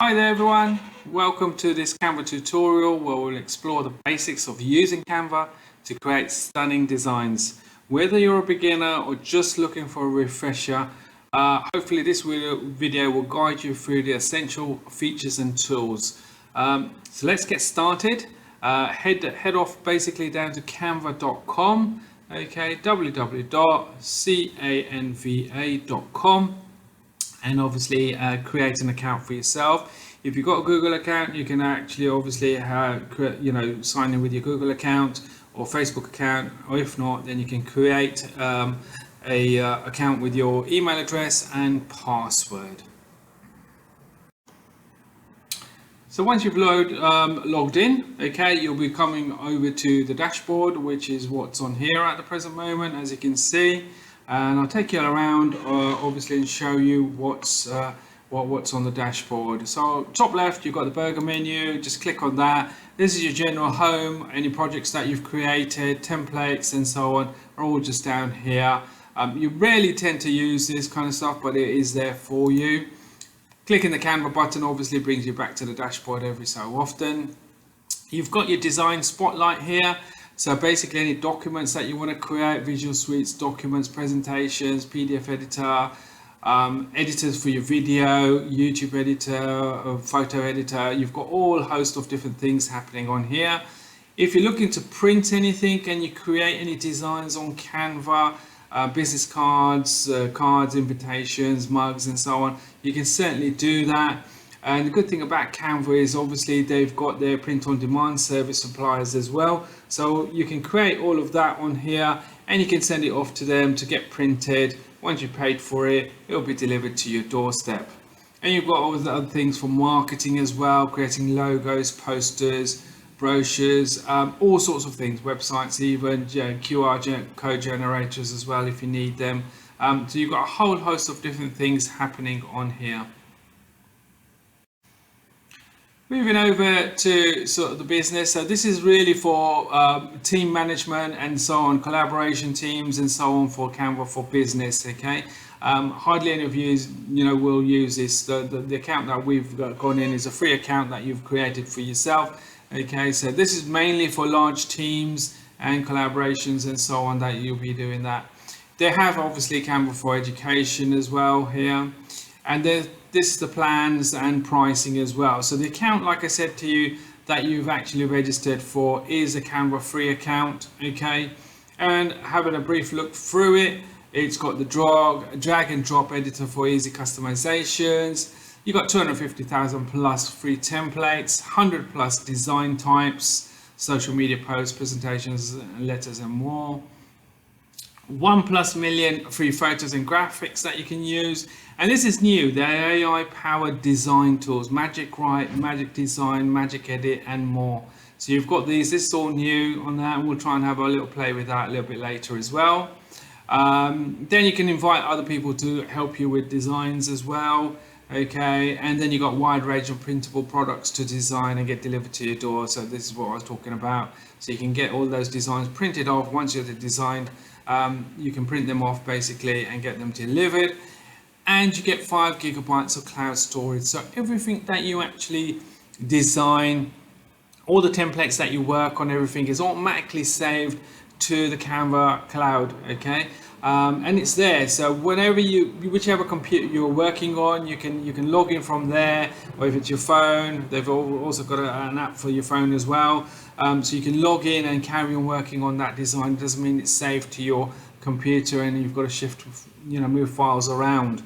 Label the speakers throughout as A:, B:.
A: Hi there everyone, welcome to this Canva tutorial where we'll explore the basics of using Canva to create stunning designs. Whether you're a beginner or just looking for a refresher, hopefully this video will guide you through the essential features and tools. So let's get started. Head off basically down to canva.com, okay, www.canva.com, and obviously create an account for yourself. If you've got a Google account, you can actually obviously sign in with your Google account or Facebook account, or if not, then you can create a account with your email address and password. So once you've logged in, okay, you'll be coming over to the dashboard, which is what's on here at the present moment, as you can see. And I'll take you around, obviously, and show you what's on the dashboard. So top left, you've got the burger menu. Just click on that. This is your general home. Any projects that you've created, templates, and so on are all just down here. You rarely tend to use this kind of stuff, but it is there for you. Clicking the Canva button obviously brings you back to the dashboard every so often. You've got your design spotlight here. So basically any documents that you want to create, visual suites, documents, presentations, PDF editor, editors for your video, YouTube editor, photo editor. You've got all host of different things happening on here. If you're looking to print anything and you create any designs on Canva, business cards, invitations, mugs, and so on, you can certainly do that. And the good thing about Canva is obviously they've got their print on demand service suppliers as well. So you can create all of that on here and you can send it off to them to get printed. Once you paid for it, it'll be delivered to your doorstep. And you've got all the other things for marketing as well, creating logos, posters, brochures, all sorts of things, websites even, QR code generators as well if you need them. So you've got a whole host of different things happening on here. Moving over to sort of the business, so this is really for team management and so on, collaboration teams and so on for Canva for business. Okay, hardly any of you, will use this. The account that we've gone in is a free account that you've created for yourself. Okay, so this is mainly for large teams and collaborations and so on that you'll be doing that. They have obviously Canva for education as well here, and this is the plans and pricing as well. So the account, like I said to you, that you've actually registered for is a Canva free account, okay? And having a brief look through it, it's got the drag and drop editor for easy customizations. You've got 250,000 plus free templates, 100 plus design types, social media posts, presentations, letters, and more. 1+ million free photos and graphics that you can use. And this is new, the AI powered design tools, Magic Write, Magic Design, Magic Edit, and more. So you've got these, this is all new on that, and we'll try and have a little play with that a little bit later as well. Then you can invite other people to help you with designs as well. Okay, and then you got a wide range of printable products to design and get delivered to your door. So this is what I was talking about. So you can get all those designs printed off. Once you've designed, you can print them off basically and get them delivered. And you get 5 GB of cloud storage. So everything that you actually design, all the templates that you work on, everything is automatically saved to the Canva cloud. Okay. And it's there, so whenever whichever computer you're working on, you can log in from there, or if it's your phone, they've also got an app for your phone as well, so you can log in and carry on working on that design. It doesn't mean it's saved to your computer and you've got to move files around,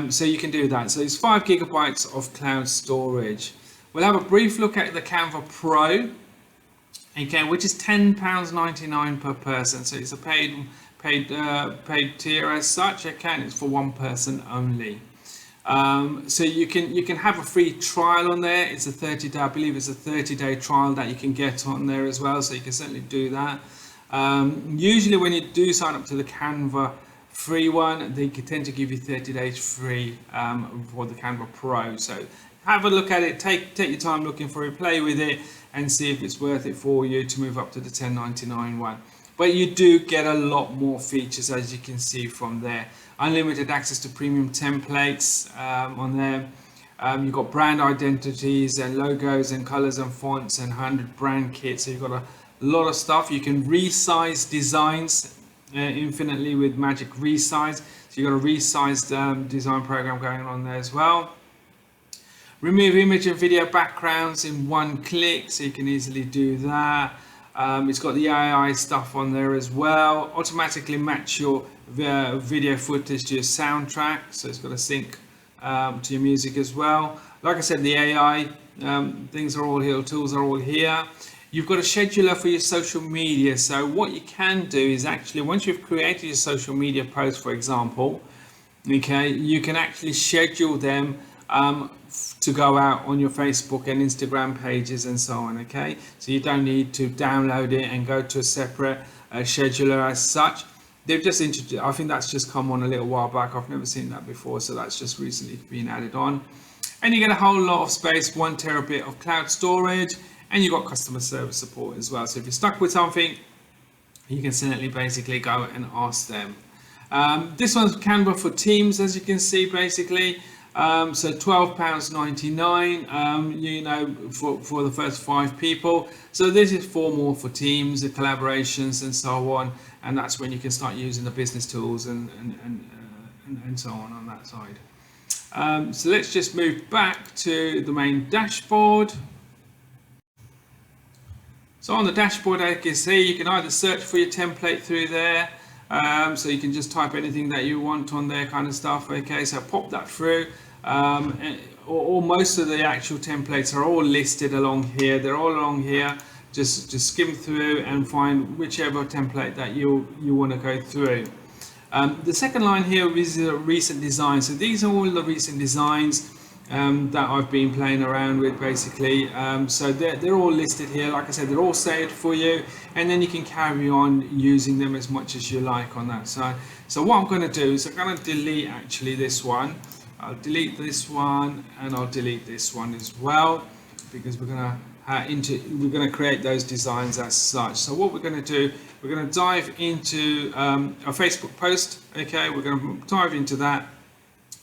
A: so you can do that. So it's 5 GB of cloud storage. We'll have a brief look at the Canva Pro, okay, which is £10.99 per person, so it's a paid tier as such. Okay, it's for one person only. So you can have a free trial on there. It's a 30-day, I believe it's a 30-day trial that you can get on there as well, so you can certainly do that. Usually when you do sign up to the Canva free one, they tend to give you 30 days free for the Canva Pro. So have a look at it, take your time looking for it, play with it, and see if it's worth it for you to move up to the $10.99 one. But you do get a lot more features, as you can see from there. Unlimited access to premium templates on there. You've got brand identities and logos and colors and fonts and 100 brand kits. So you've got a lot of stuff. You can resize designs infinitely with Magic Resize. So you've got a resized design program going on there as well. Remove image and video backgrounds in one click, so you can easily do that. It's got the AI stuff on there as well. Automatically match your video footage to your soundtrack, so it's got to sync to your music as well. Like I said, the AI things are all here, tools are all here. You've got a scheduler for your social media. So what you can do is actually, once you've created your social media post, for example, okay, you can actually schedule them to go out on your Facebook and Instagram pages and so on. Okay, so you don't need to download it and go to a separate scheduler as such. They've just introduced, I think that's just come on a little while back. I've never seen that before, so that's just recently been added on. And you get a whole lot of space, 1 terabit of cloud storage, and you've got customer service support as well. So if you're stuck with something, you can certainly basically go and ask them. This one's Canva for Teams, as you can see, basically. So £12.99, you know, for the first 5 people. So this is more for teams, the collaborations and so on. And that's when you can start using the business tools and so on that side. So let's just move back to the main dashboard. So on the dashboard, as you can see, you can either search for your template through there. So you can just type anything that you want on there, kind of stuff. Okay, so pop that through. Or most of the actual templates are all listed along here. They're all along here. Just skim through and find whichever template that you want to go through. The second line here is the recent designs. So these are all the recent designs that I've been playing around with, basically. So they're all listed here. Like I said, they're all saved for you, and then you can carry on using them as much as you like on that side. So what I'm going to do is I'm going to delete actually this one. I'll delete this one, and I'll delete this one as well, because we're going to create those designs as such. So what we're going to do, we're going to dive into a Facebook post. Okay, we're going to dive into that.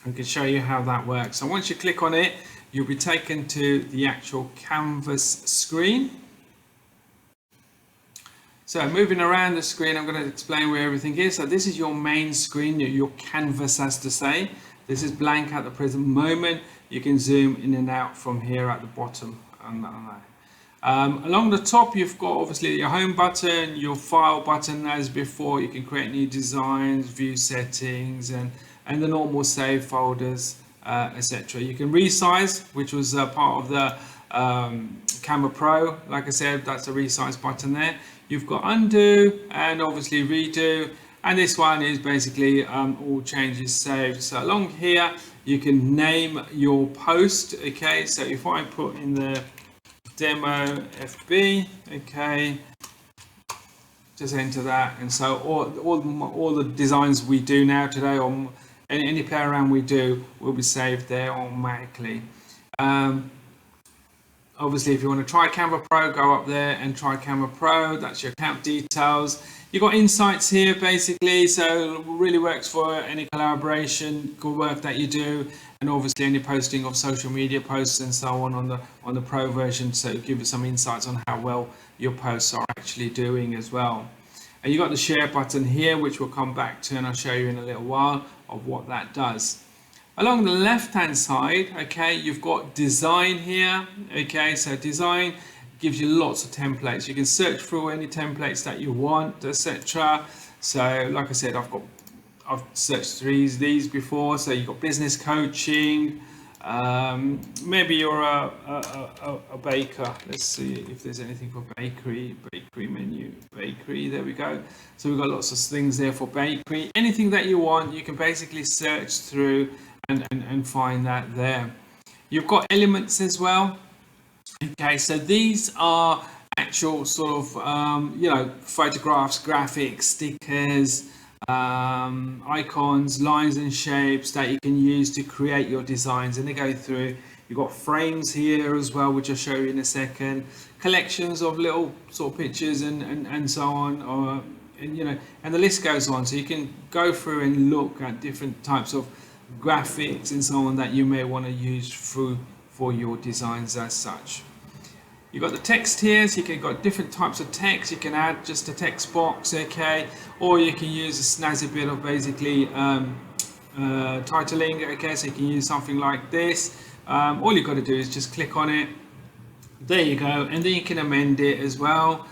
A: I can show you how that works. So once you click on it, you'll be taken to the actual canvas screen. So moving around the screen, I'm going to explain where everything is. So this is your main screen, your canvas, as to say. This is blank at the present moment. You can zoom in and out from here at the bottom. Along the top, you've got obviously your home button, your file button as before. You can create new designs, view settings, and the normal save folders, etc. You can resize, which was part of the Canva Pro. Like I said, that's a resize button there. You've got undo and obviously redo, and this one is basically all changes saved. So along here, you can name your post. Okay, so if I put in the demo FB, okay, just enter that, and so all the designs we do now today, or any play around we do, will be saved there automatically. Obviously, if you want to try Canva Pro, go up there and try Canva Pro. That's your account details. You've got insights here, basically, so it really works for any collaboration, good work that you do, and obviously any posting of social media posts and so on the Pro version. So give you some insights on how well your posts are actually doing as well. And you've got the share button here, which we'll come back to, and I'll show you in a little while of what that does. Along the left hand side, okay, you've got design here. Okay, so design gives you lots of templates. You can search through any templates that you want, etc. So like I said, I've searched through these before. So you've got business coaching. Maybe you're a baker. Let's see if there's anything for bakery menu, bakery. There we go. So we've got lots of things there for bakery. Anything that you want, you can basically search through and find that there. You've got elements as well. Okay, so these are actual sort of photographs, graphics, stickers, icons, lines and shapes that you can use to create your designs, and they go through. You've got frames here as well, which I'll show you in a second, collections of little sort of pictures and so on, and the list goes on. So you can go through and look at different types of graphics and so on that you may want to use through for your designs as such. You've got the text here, so you can got different types of text. You can add just a text box, okay, or you can use a snazzy bit of basically titling, okay, so you can use something like this. All you've got to do is just click on it. There you go, and then you can amend it as well.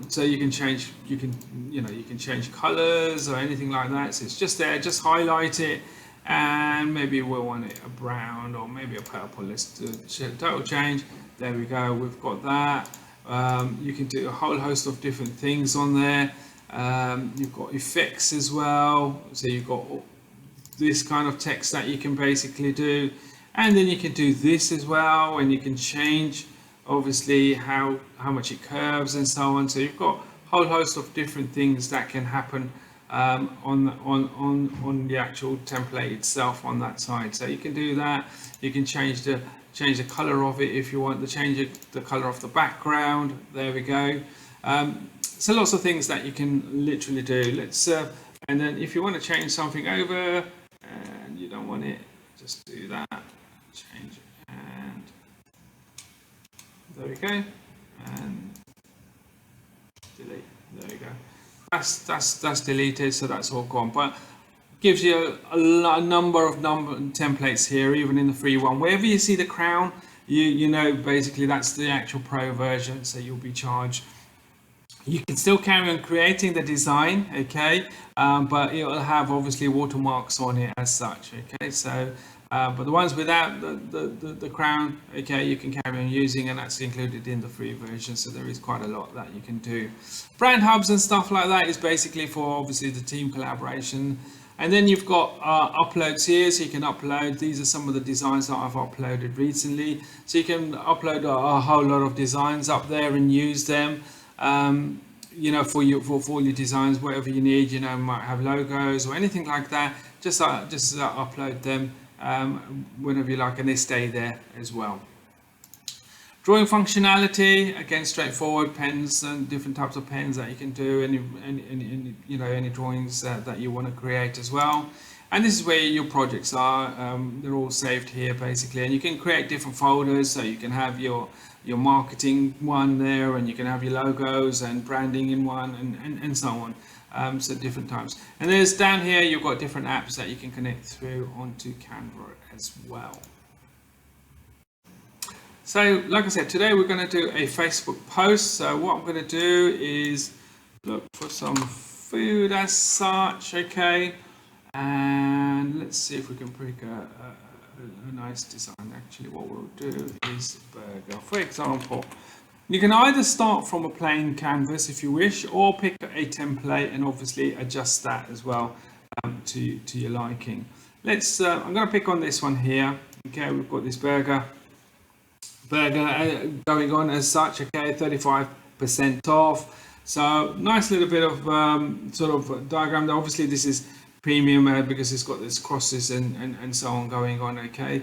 A: So you can change, you can change colors or anything like that. So it's just there, just highlight it, and maybe we'll want it a brown or maybe a purple. Let's do total change. There we go, we've got that. You can do a whole host of different things on there. You've got effects as well, so you've got this kind of text that you can basically do, and then you can do this as well, and you can change obviously how much it curves and so on. So you've got a whole host of different things that can happen on the actual template itself on that side. So you can do that. You can change the color of it if you want to change the color of the background. There we go. So lots of things that you can literally do. Let's and then if you want to change something over and you don't want it, just do that, change it, and there we go, and delete. There we go. That's deleted, so that's all gone. But gives you a number of templates here, even in the free one. Wherever you see the crown, you know basically that's the actual pro version, so you'll be charged. You can still carry on creating the design, okay, but it will have obviously watermarks on it as such, okay. So but the ones without the crown, okay, you can carry on using, and that's included in the free version. So there is quite a lot that you can do. Brand hubs and stuff like that is basically for obviously the team collaboration. And then you've got uploads here, so you can upload. These are some of the designs that I've uploaded recently. So you can upload a whole lot of designs up there and use them. You know, for all your designs, whatever you need. You know, might have logos or anything like that. Just upload them whenever you like, and they stay there as well. Drawing functionality, again, straightforward. Pens and different types of pens that you can do, any you know, any drawings that you want to create as well. And this is where your projects are. They're all saved here basically, and you can create different folders. So you can have your marketing one there, and you can have your logos and branding in one, and so on. So different types. And there's down here you've got different apps that you can connect through onto Canva as well. So like I said, today we're going to do a Facebook post. So what I'm going to do is look for some food as such, okay, and let's see if we can pick a nice design. Actually, what we'll do is burger, for example. You can either start from a plain canvas if you wish, or pick a template and obviously adjust that as well to your liking. Let's I'm going to pick on this one here. Okay, we've got this burger going on as such, okay, 35% off. So nice little bit of sort of diagram. Obviously this is premium because it's got this crosses and so on going on, okay.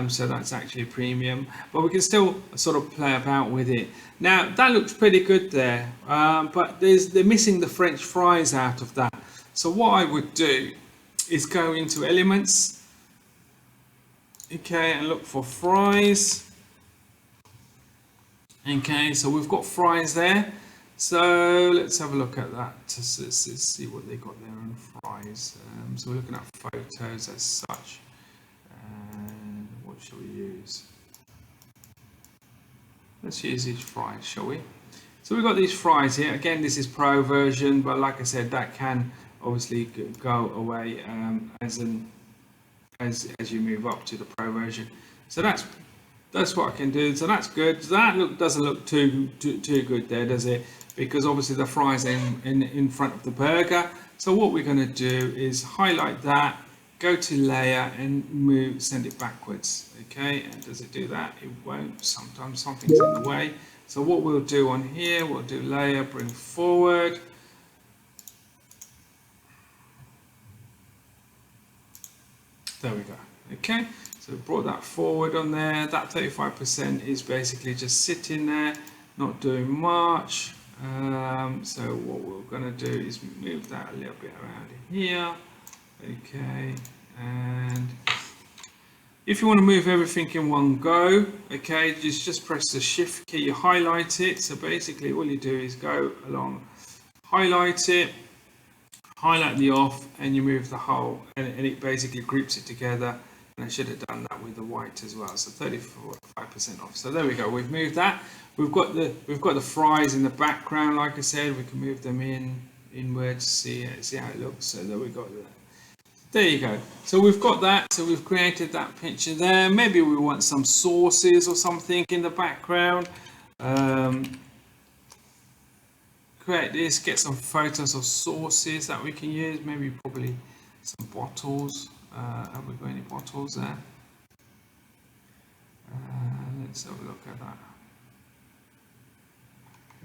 A: So that's actually premium, but we can still sort of play about with it. Now that looks pretty good there, but they're missing the French fries out of that. So what I would do is go into elements, okay, and look for fries. Okay, so we've got fries there. So let's have a look at that to see what they got there on fries. So we're looking at photos as such. And what shall we use? Let's use these fries, shall we? So we've got these fries here. Again, this is pro version, but like I said, that can obviously go away as you move up to the pro version. So that's what I can do. So that's good. So that doesn't look too good there, does it? Because obviously the fries in front of the burger. So what we're going to do is highlight that, go to layer and send it backwards. Okay, and does it do that? It won't. Sometimes something's in the way. So what we'll do on here, we'll do layer, bring forward. There we go. Okay, so we brought that forward on there. That 35% is basically just sitting there, not doing much. So what we're going to do is move that a little bit around here. Okay, And if you want to move everything in one go, okay, just press the shift key, you highlight it. So basically all you do is go along, highlight it, highlight the off, and you move the whole, and it basically groups it together. And I should have done that with the white as well. So 35% off. So there we go. We've moved that. We've got the fries in the background. Like I said, we can move them inwards. See how it looks. So there we got that. There you go. So we've got that. So we've created that picture there. Maybe we want some sauces or something in the background. Create this. Get some photos of sauces that we can use. Maybe probably some bottles. Have we got any bottles there? Let's have a look at that.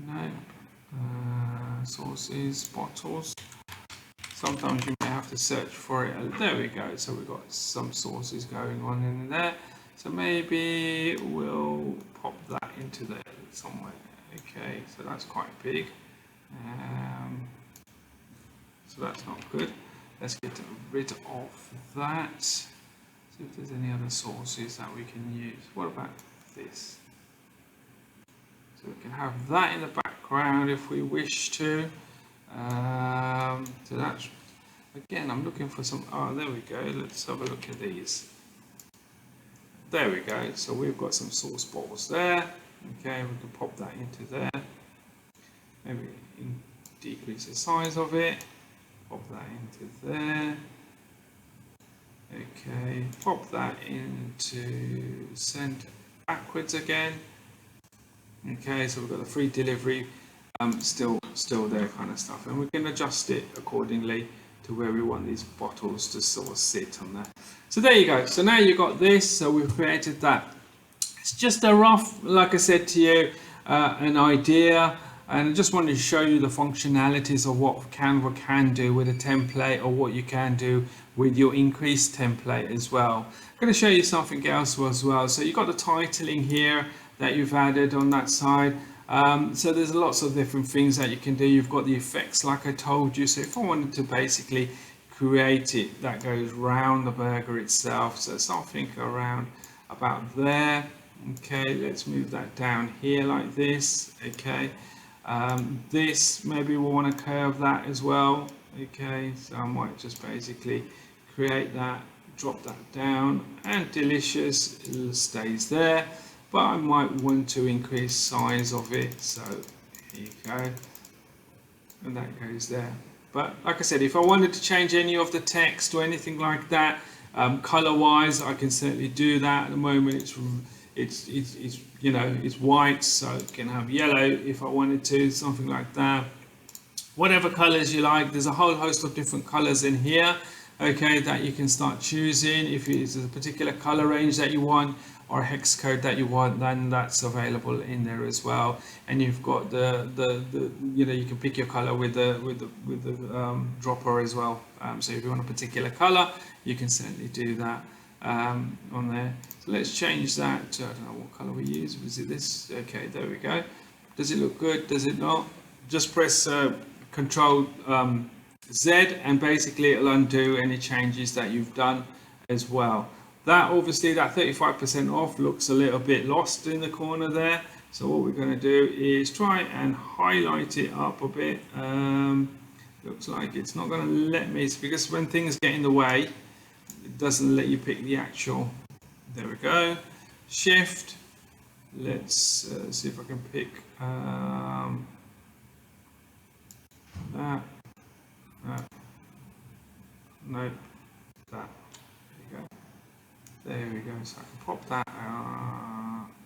A: No. Sauces, bottles. Sometimes you may have to search for it. There we go. So we've got some sauces going on in there. So maybe we'll pop that into there somewhere. Okay, so that's quite big. So that's not good. Let's get rid of that. See if there's any other sources that we can use. What about this? So we can have that in the background if we wish to. So that's, again, I'm looking for some, oh, there we go. Let's have a look at these. There we go. So we've got some sauce bottles there. Okay, we can pop that into there. Maybe decrease the size of it. Pop that into there. Okay, pop that into center backwards again. Okay, so we've got the free delivery still there kind of stuff, and we can adjust it accordingly to where we want these bottles to sort of sit on there. So there you go. So now you've got this. So we've created that. It's just a rough, like I said to you, an idea. And I just wanted to show you the functionalities of what Canva can do with a template, or what you can do with your increased template as well. I'm going to show you something else as well. So you've got the titling here that you've added on that side. So there's lots of different things that you can do. You've got the effects like I told you. So if I wanted to basically create it that goes round the burger itself, so something around about there. Okay, let's move that down here like this. Okay. This, maybe we want to curve that as well. Okay, so I might just basically create that, drop that down, and delicious stays there, but I might want to increase size of it. So here you go, and that goes there. But like I said, if I wanted to change any of the text or anything like that, color wise, I can certainly do that. At the moment it's you know, it's white, so it can have yellow if I wanted to, something like that. Whatever colors you like, there's a whole host of different colors in here, okay, that you can start choosing. If it's a particular color range that you want, or hex code that you want, then that's available in there as well. And you've got the you know, you can pick your color with the dropper as well. So if you want a particular color, you can certainly do that on there. So let's change that to, I don't know what color we use. Was it this? Okay, there we go. Does it look good? Does it not? Just press Control Z, and basically it'll undo any changes that you've done as well. That obviously, that 35% off looks a little bit lost in the corner there. So what we're going to do is try and highlight it up a bit. Looks like it's not going to let me, because when things get in the way, it doesn't let you pick the actual. There we go. Shift. Let's see if I can pick that. No, that. There you go. There we go. So I can pop that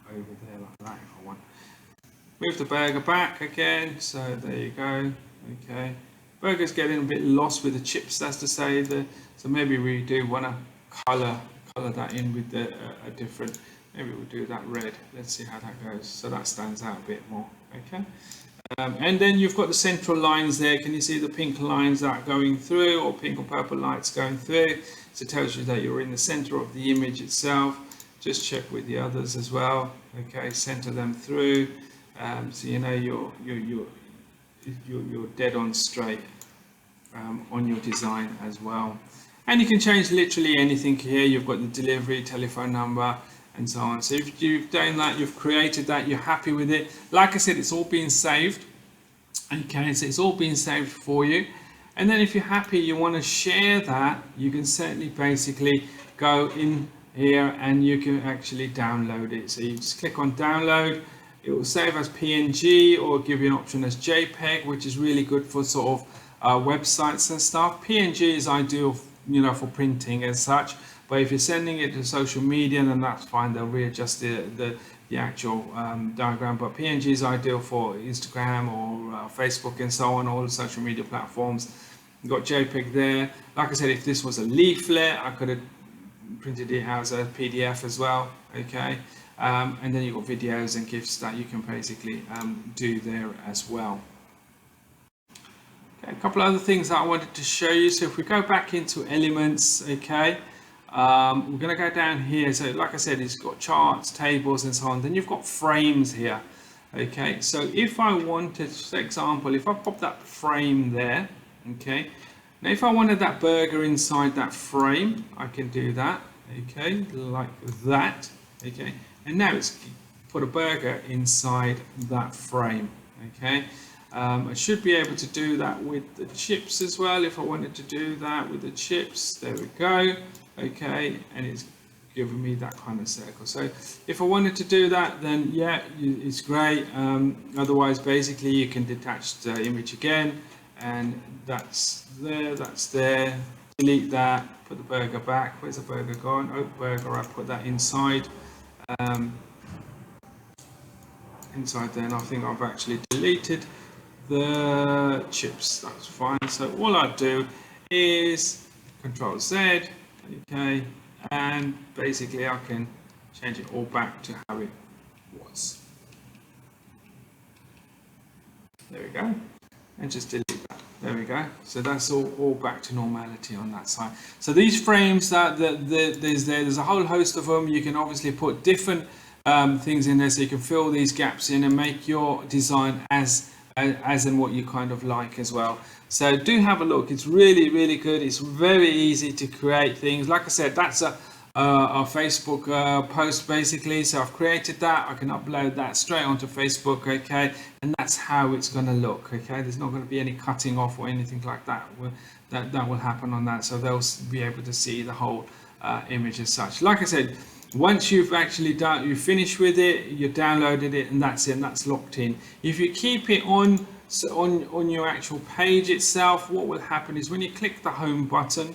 A: over there like that if I want. Move the burger back again. So there you go. Okay. Burger's getting a bit lost with the chips, that's to say. So maybe we do want to color that in with a different. Maybe we'll do that red. Let's see how that goes. So that stands out a bit more. Okay. And then you've got the central lines there. Can you see the pink lines that are going through, or pink or purple lights going through? So it tells you that you're in the center of the image itself. Just check with the others as well. Okay, center them through. So you know you're dead on straight on your design as well. And you can change literally anything here. You've got the delivery, telephone number, and so on. So if you've done that, you've created that, you're happy with it. Like I said, it's all being saved. Okay, so it's all being saved for you. And then if you're happy, you want to share that, you can certainly basically go in here and you can actually download it. So you just click on download. It will save as PNG or give you an option as JPEG, which is really good for sort of websites and stuff. PNG is ideal, you know, for printing as such. But if you're sending it to social media, then that's fine. They'll readjust the actual diagram. But PNG is ideal for Instagram or Facebook and so on, all the social media platforms. You've got JPEG there. Like I said, if this was a leaflet, I could have printed it out as a PDF as well. Okay, and then you've got videos and GIFs that you can basically do there as well. Okay, a couple of other things that I wanted to show you. So if we go back into Elements, okay, we're going to go down here. So like I said, it's got charts, tables and so on. Then you've got frames here. Okay, so if I wanted, for example, if I pop that frame there, okay, now if I wanted that burger inside that frame, I can do that, okay, like that, okay, and now it's put a burger inside that frame, okay. I should be able to do that with the chips as well. If I wanted to do that with the chips, there we go, okay, and it's giving me that kind of circle. So if I wanted to do that, then yeah, it's great. Otherwise, basically you can detach the image again, and that's there, delete that, put the burger back. Where's the burger gone? Oh, burger, I put that inside inside there, and I think I've actually deleted the chips. That's fine. So all I do is Control Z, okay, and basically I can change it all back to how it was. There we go, and just delete that. There we go. So that's all back to normality on that side. So these frames there's a whole host of them. You can obviously put different things in there, so you can fill these gaps in and make your design as and what you kind of like as well. So do have a look. It's really good. It's very easy to create things. Like I said, that's a Facebook post basically. So I've created that. I can upload that straight onto Facebook, okay, and that's how it's going to look, okay. There's not going to be any cutting off or anything like that that will happen on that, so they'll be able to see the whole image as such. Like I said, once you've actually done, you finish with it, you downloaded it, and that's it, and that's locked in. If you keep it on your actual page itself, what will happen is when you click the home button,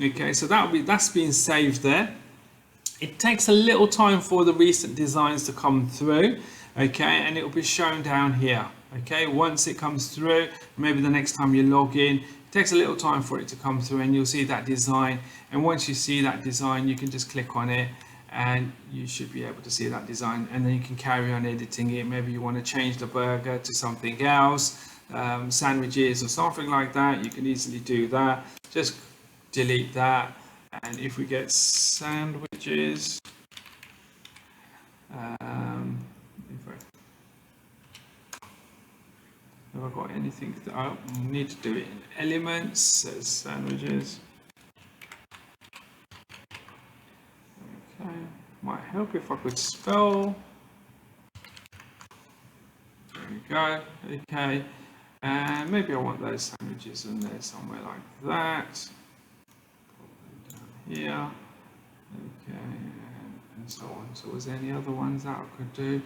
A: okay, so that's being saved there. It takes a little time for the recent designs to come through, okay, and it will be shown down here, okay. Once it comes through, maybe the next time you log in, it takes a little time for it to come through, and you'll see that design. And once you see that design, you can just click on it, and you should be able to see that design, and then you can carry on editing it. Maybe you want to change the burger to something else, sandwiches or something like that. You can easily do that. Just delete that, and if we get sandwiches, have I got anything that I need to do it in Elements? Says sandwiches. Okay, might help if I could spell. There we go. Okay, and maybe I want those sandwiches in there somewhere like that. Here, okay, and so on. So was there any other ones that I could do?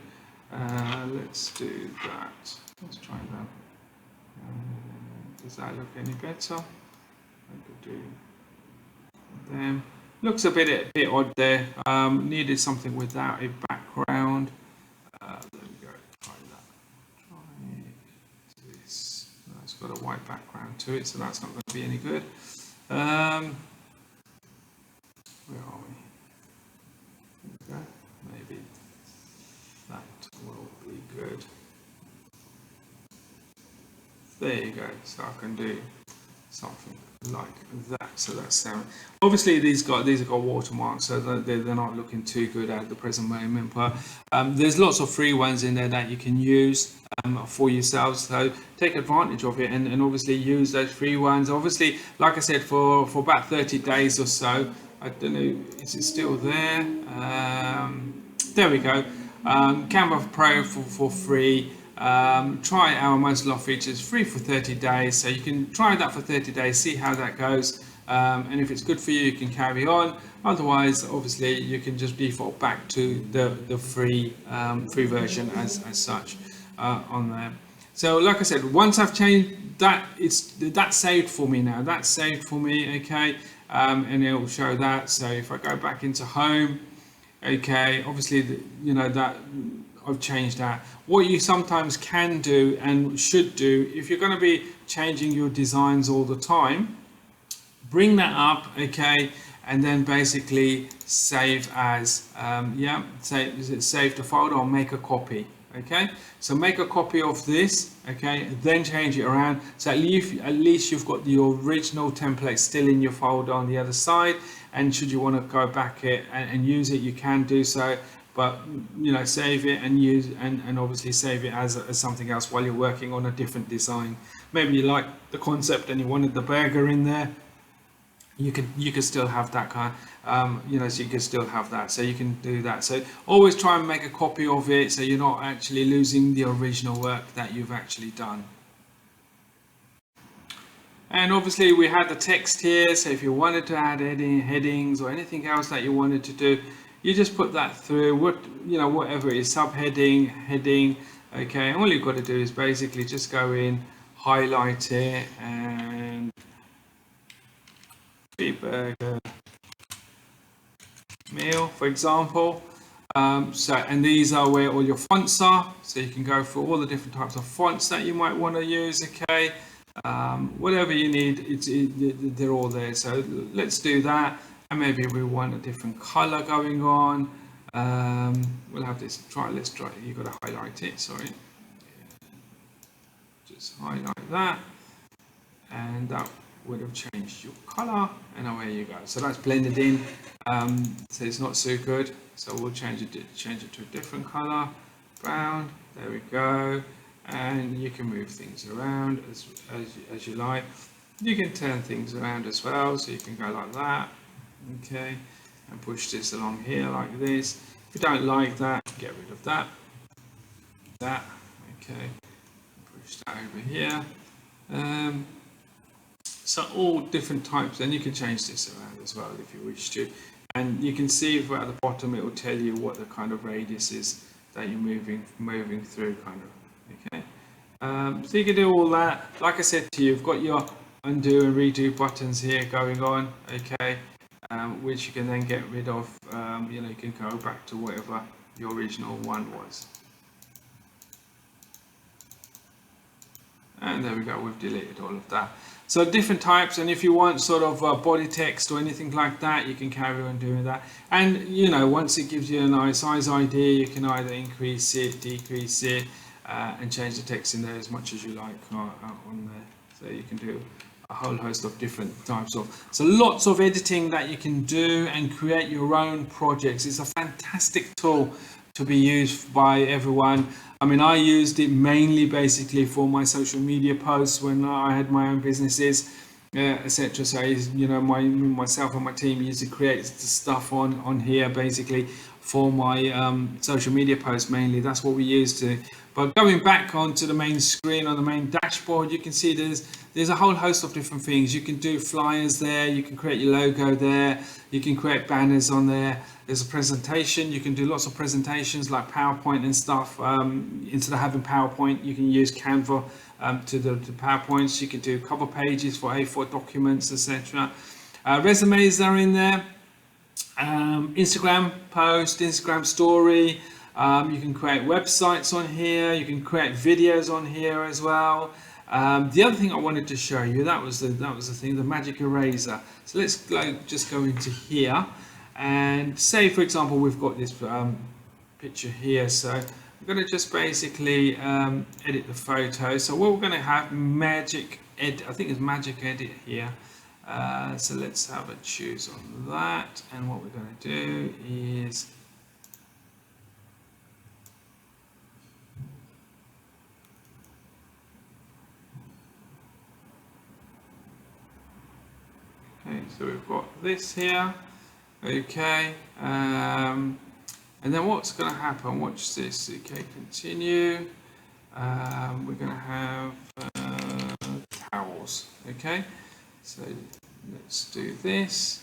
A: Let's do that. Let's try that. Does that look any better? I could do them. Looks a bit odd there. Needed something without a background. There we go. Try that. Try this. No, it's got a white background to it, so that's not going to be any good. Where are we? There we go. Maybe that will be good. There you go. So I can do something like that. So that's obviously these have got watermarks, so they're not looking too good at the present moment. But there's lots of free ones in there that you can use. for yourselves. So take advantage of it, and obviously use those free ones. Obviously, like I said, for about 30 days or so. I don't know, is it still there? There we go. Canva Pro for free. Try our most loved features free for 30 days. So you can try that for 30 days, see how that goes. And if it's good for you, you can carry on. Otherwise, obviously, you can just default back to the free version as such on there. So, like I said, once I've changed that, that's saved for me now. That's saved for me, okay, and it will show that. So if I go back into home, okay, obviously, that I've changed that. What you sometimes can do and should do, if you're going to be changing your designs all the time, bring that up, okay, and then basically save as, save the folder or make a copy, okay. So make a copy of this, okay, then change it around. So at least you've got the original template still in your folder on the other side, and should you want to go back it and use it, you can do so. But save it and use and obviously save it as something else while you're working on a different design. Maybe you like the concept and you wanted the burger in there. You can still have that kind, so you can still have that. So you can do that. So always try and make a copy of it, so you're not actually losing the original work that you've actually done. And obviously we had the text here. So if you wanted to add headings or anything else that you wanted to do, you just put that through. Whatever it is, subheading, heading. Okay, all you've got to do is basically just go in, highlight it, and burger meal, for example. And these are where all your fonts are, so you can go through all the different types of fonts that you might want to use, okay. Whatever you need, they're all there. So let's do that, and maybe we want a different color going on. We'll have this, let's try, you've got to highlight it, sorry. Just highlight that, and that would have changed your color, and away you go. So that's blended in, so it's not so good, so we'll change it to a different color, brown. There we go. And you can move things around as you like. You can turn things around as well, so you can go like that, okay, and push this along here like this. If you don't like that, get rid of that, okay, push that over here. So all different types, and you can change this around as well if you wish to. And you can see if at the bottom it will tell you what the kind of radius is that you're moving through, kind of. Okay. So you can do all that. Like I said to you, you've got your undo and redo buttons here going on. Okay. Which you can then get rid of. You can go back to whatever your original one was. And there we go, we've deleted all of that. So different types, and if you want sort of body text or anything like that, you can carry on doing that. And once it gives you a nice size idea, you can either increase it, decrease it, and change the text in there as much as you like on there. So you can do a whole host of different types of. So lots of editing that you can do and create your own projects. It's a fantastic tool to be used by everyone. I mean, I used it mainly basically for my social media posts when I had my own businesses, etc. So, myself and my team used to create the stuff on here basically for my social media posts mainly. That's what we used to. But going back onto the main screen on the main dashboard, you can see there's a whole host of different things. You can do flyers there, you can create your logo there, you can create banners on there. There's a presentation, you can do lots of presentations like PowerPoint and stuff. Instead of having PowerPoint, you can use Canva to the PowerPoints. You can do cover pages for A4 documents, etc. Resumes are in there. Instagram post, Instagram story. You can create websites on here. You can create videos on here as well. The other thing I wanted to show you, that was the thing, the magic eraser. So let's just go into here and say, for example, we've got this picture here. So I'm going to just basically edit the photo. So what we're going to have, magic edit. I think it's magic edit here. So let's have a choose on that, and what we're going to do is so we've got this here. Okay, and then what's going to happen? Watch this. Okay, continue. We're going to have towels. Okay, so let's do this.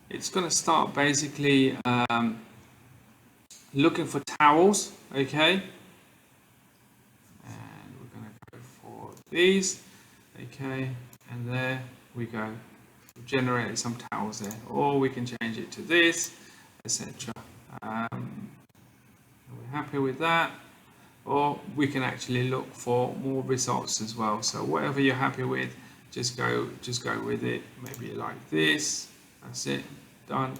A: It's going to start basically looking for towels. Okay, and we're going to go for these. Okay, and there we go. We've generated some towels there, or we can change it to this, etc. We're happy with that, or we can actually look for more results as well. So whatever you're happy with, just go with it. Maybe like this. That's it. Done.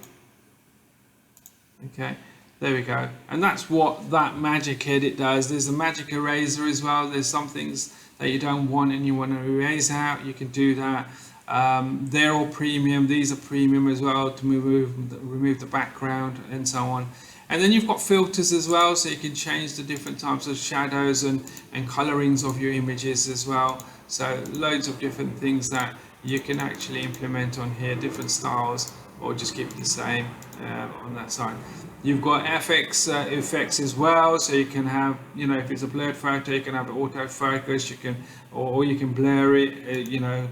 A: Okay, there we go. And that's what that magic edit does. There's a magic eraser as well. There's some things that you don't want and you want to erase out. You can do that. They're all premium. These are premium as well to remove the background and so on. And then you've got filters as well, so you can change the different types of shadows and colorings of your images as well. So loads of different things that you can actually implement on here, different styles, or just keep it the same on that side. You've got FX effects as well, so you can have, you know, if it's a blurred photo, you can have autofocus. You can, or you can blur it. You know,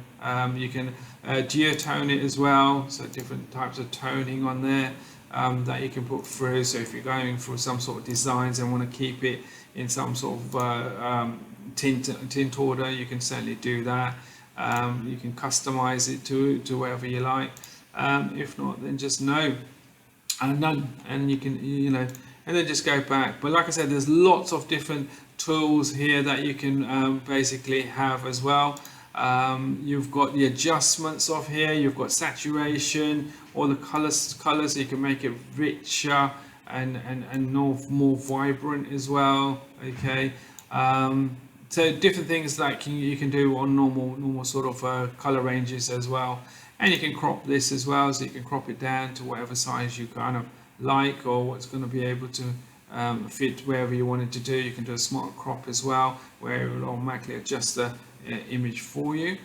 A: you can geotone it as well. So different types of toning on there that you can put through. So if you're going for some sort of designs and want to keep it in some sort of tint order, you can certainly do that. You can customize it to wherever you like. If not, then just no and none, and you can, you know, and then just go back. But like I said, there's lots of different tools here that you can basically have as well. You've got the adjustments of here, you've got saturation, all the colors, so you can make it richer and more vibrant as well. Okay, so different things that you can do on normal sort of color ranges as well. And you can crop this as well, so you can crop it down to whatever size you kind of like, or what's going to be able to fit wherever you want it to do. You can do a smart crop as well, where it will automatically adjust the image for you.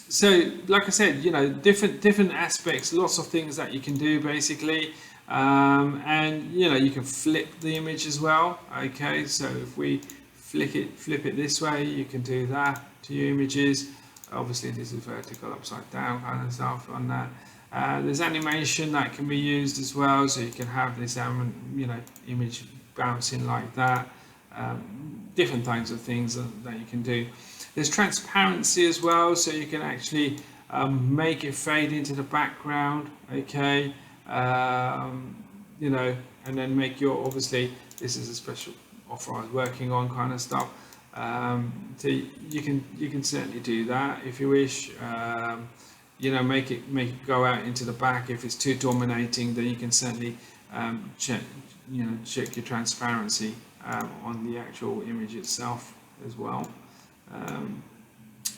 A: So like I said, you know, different aspects, lots of things that you can do basically. And you know, you can flip the image as well. Okay, so if we flip it this way, you can do that to your images. Obviously this is vertical, upside down kind of stuff on that. There's animation that can be used as well, so you can have this you know, image bouncing like that. Different kinds of things that you can do. There's transparency as well, so you can actually make it fade into the background. Okay, you know, and then make your, obviously this is a special offer I was working on kind of stuff. So you can certainly do that if you wish. You know, make it go out into the back. If it's too dominating, then you can certainly check your transparency on the actual image itself as well.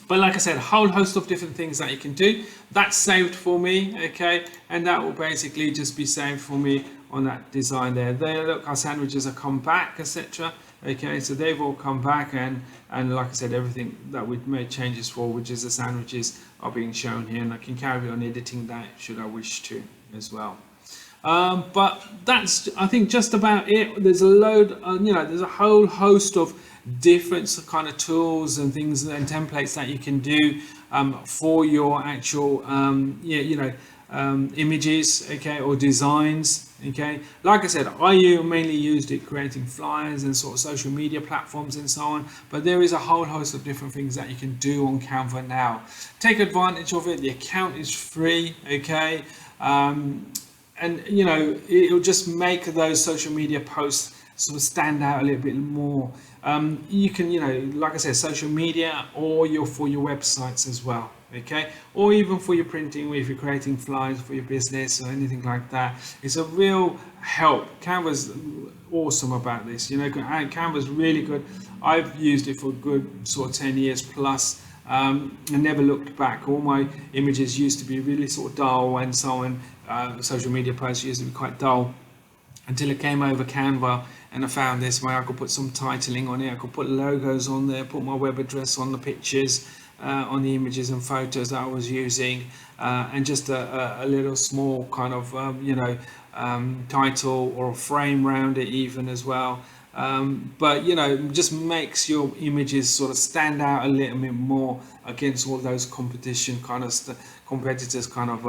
A: But like I said, a whole host of different things that you can do. That's saved for me, okay, and that will basically just be saved for me on that design there. There, look, our sandwiches have come back, etc. Okay, so they've all come back, and like I said, everything that we've made changes for, which is the sandwiches, are being shown here, and I can carry on editing that should I wish to as well. But that's, I think, just about it. There's a load, you know, there's a whole host of different kind of tools and things and templates that you can do for your actual images, okay, or designs. Okay, like I said, I mainly used it creating flyers and sort of social media platforms and so on, but there is a whole host of different things that you can do on Canva now. Take advantage of it. The account is free, okay, and you know, it'll just make those social media posts sort of stand out a little bit more. You can, you know, like I said, social media, or for your websites as well, okay, or even for your printing, if you're creating flyers for your business or anything like that. It's a real help. Canva's awesome about this, you know. Canva's really good. I've used it for a good sort of 10 years plus. I never looked back. All my images used to be really sort of dull and so on. Social media posts used to be quite dull, until it came over Canva, and I found this where I could put some titling on it, I could put logos on there, put my web address on the pictures, on the images and photos that I was using, and just a little small kind of title or a frame around it even as well. But just makes your images sort of stand out a little bit more against all those competition kind of competitors kind of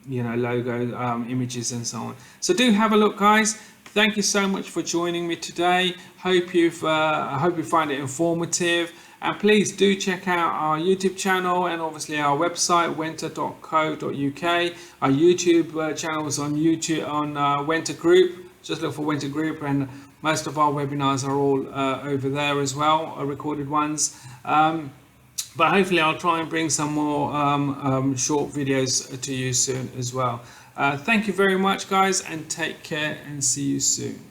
A: logo images and so on. So do have a look, guys. Thank you so much for joining me today. I hope you find it informative, and please do check out our YouTube channel and obviously our website wenta.co.uk. Our YouTube channel is on YouTube on Wenta Group. Just look for Wenta Group, and most of our webinars are all over there as well, recorded ones. But hopefully I'll try and bring some more short videos to you soon as well. Thank you very much, guys, and take care, and see you soon.